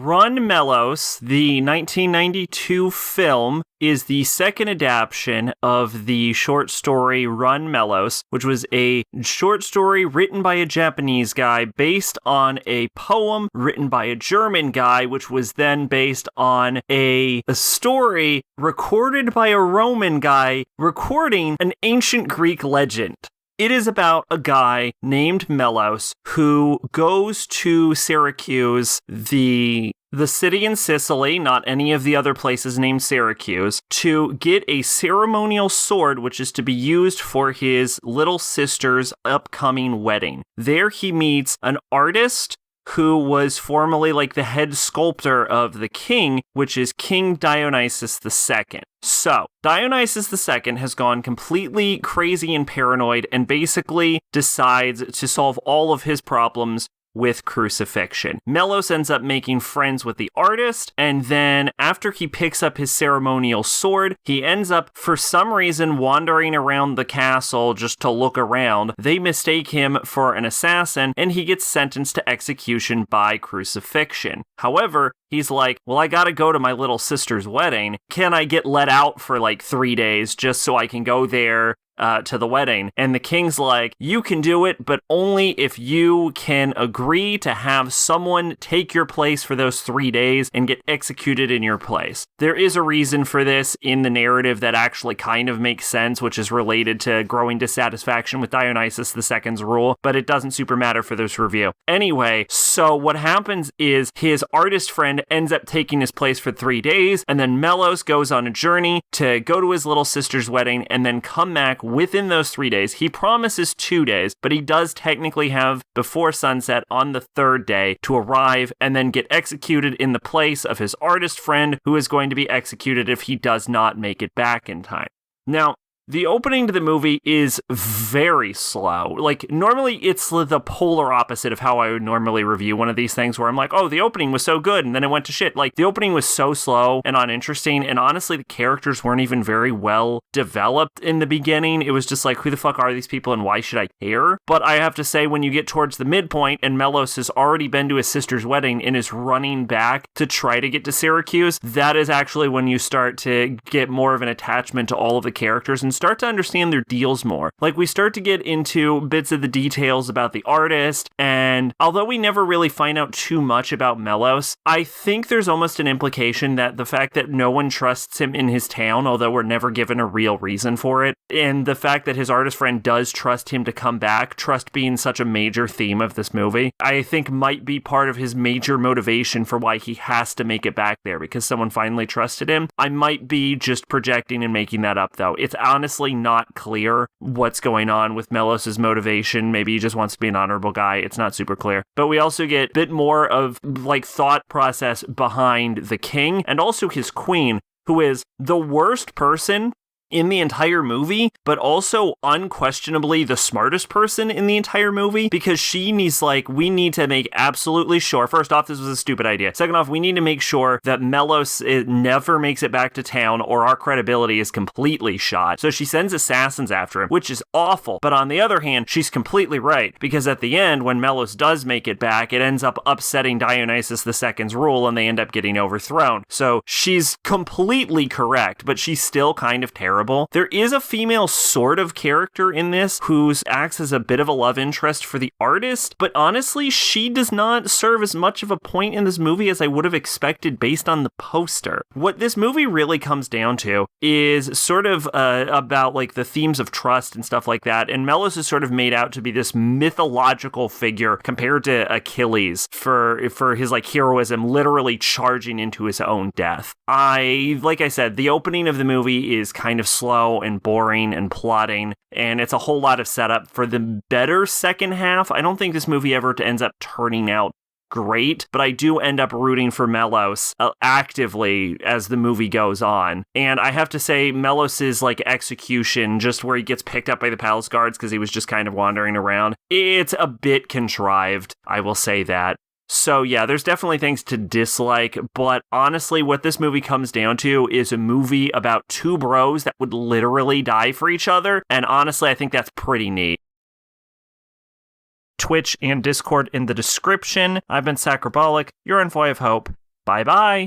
Run Melos, the 1992 film, is the second adaptation of the short story Run Melos, which was a short story written by a Japanese guy based on a poem written by a German guy, which was then based on a story recorded by a Roman guy recording an ancient Greek legend. It is about a guy named Melos who goes to Syracuse, the city in Sicily, not any of the other places named Syracuse, to get a ceremonial sword which is to be used for his little sister's upcoming wedding. There he meets an artist who was formerly like the head sculptor of the king, which is King Dionysus II. So, Dionysus II has gone completely crazy and paranoid and basically decides to solve all of his problems with crucifixion. Melos ends up making friends with the artist, and then after he picks up his ceremonial sword, he ends up, for some reason, wandering around the castle just to look around. They mistake him for an assassin, and he gets sentenced to execution by crucifixion. However, he's like, well, I gotta go to my little sister's wedding. Can I get let out for like 3 days just so I can go there to the wedding? And the king's like, you can do it, but only if you can agree to have someone take your place for those 3 days and get executed in your place. There is a reason for this in the narrative that actually kind of makes sense, which is related to growing dissatisfaction with Dionysus II's rule, but it doesn't super matter for this review. Anyway, so what happens is his artist friend ends up taking his place for 3 days, and then Melos goes on a journey to go to his little sister's wedding and then come back within those 3 days. He promises 2 days, but he does technically have before sunset on the third day to arrive and then get executed in the place of his artist friend, who is going to be executed if he does not make it back in time. Now, the opening to the movie is very slow. Like, normally it's the polar opposite of how I would normally review one of these things where I'm like, oh, the opening was so good, and then it went to shit. Like, the opening was so slow and uninteresting, and honestly, the characters weren't even very well developed in the beginning. It was just like, who the fuck are these people and why should I care? But I have to say, when you get towards the midpoint and Melos has already been to his sister's wedding and is running back to try to get to Syracuse, that is actually when you start to get more of an attachment to all of the characters and start to understand their deals more. Like, we start to get into bits of the details about the artist, and although we never really find out too much about Melos, I think there's almost an implication that the fact that no one trusts him in his town, although we're never given a real reason for it, and the fact that his artist friend does trust him to come back, trust being such a major theme of this movie, I think might be part of his major motivation for why he has to make it back there, because someone finally trusted him. I might be just projecting and making that up, though. It's honestly not clear what's going on with Melos' motivation. Maybe he just wants to be an honorable guy. It's not super clear. But we also get a bit more of like thought process behind the king and also his queen, who is the worst person in the entire movie, but also unquestionably the smartest person in the entire movie, because she needs, like, we need to make absolutely sure, first off, this was a stupid idea. Second off, we need to make sure that Melos never makes it back to town or our credibility is completely shot. So she sends assassins after him, which is awful. But on the other hand, she's completely right, because at the end, when Melos does make it back, it ends up upsetting Dionysus II's rule and they end up getting overthrown. So she's completely correct, but she's still kind of terrible. There is a female sort of character in this who acts as a bit of a love interest for the artist, but honestly, she does not serve as much of a point in this movie as I would have expected based on the poster. What this movie really comes down to is sort of about like the themes of trust and stuff like that, and Melos is sort of made out to be this mythological figure compared to Achilles for his like heroism, literally charging into his own death. Like I said, the opening of the movie is kind of slow and boring and plotting, and it's a whole lot of setup for the better second half. I don't think this movie ever ends up turning out great, but I do end up rooting for Melos actively as the movie goes on. And I have to say, Melos's like execution, just where he gets picked up by the palace guards because he was just kind of wandering around, it's a bit contrived, I will say that. So yeah, there's definitely things to dislike, but honestly, what this movie comes down to is a movie about two bros that would literally die for each other, and honestly, I think that's pretty neat. Twitch and Discord in the description. I've been Sacrobolic, your envoy of hope. Bye-bye.